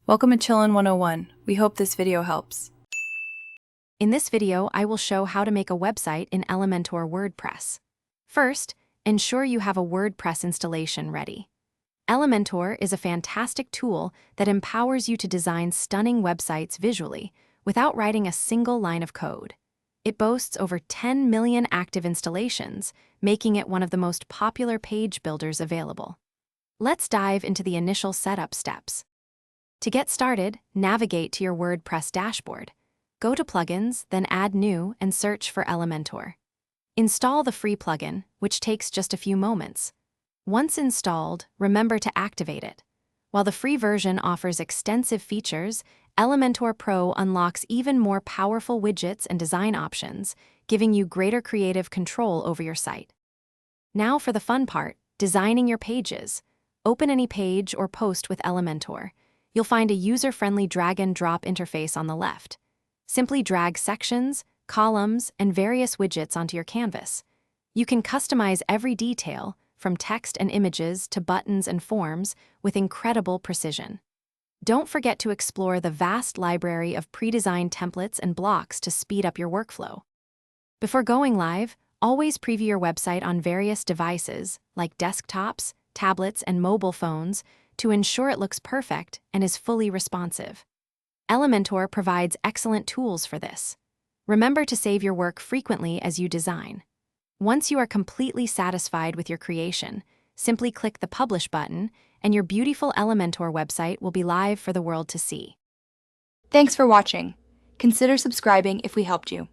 Welcome to Chillin' 101. We hope this video helps. In this video, I will show how to make a website in Elementor WordPress. First, ensure you have a WordPress installation ready. Elementor is a fantastic tool that empowers you to design stunning websites visually without writing a single line of code. It boasts over 10 million active installations, making it one of the most popular page builders available. Let's dive into the initial setup steps. To get started, navigate to your WordPress dashboard. Go to Plugins, then Add New and search for Elementor. Install the free plugin, which takes just a few moments. Once installed, remember to activate it. While the free version offers extensive features, Elementor Pro unlocks even more powerful widgets and design options, giving you greater creative control over your site. Now for the fun part, designing your pages. Open any page or post with Elementor. You'll find a user-friendly drag-and-drop interface on the left. Simply drag sections, columns, and various widgets onto your canvas. You can customize every detail, from text and images to buttons and forms, with incredible precision. Don't forget to explore the vast library of pre-designed templates and blocks to speed up your workflow. Before going live, always preview your website on various devices, like desktops, tablets, and mobile phones, to ensure it looks perfect and is fully responsive. Elementor provides excellent tools for this. Remember to save your work frequently as you design. Once you are completely satisfied with your creation, simply click the Publish button, and your beautiful Elementor website will be live for the world to see. Thanks for watching. Consider subscribing if we helped you.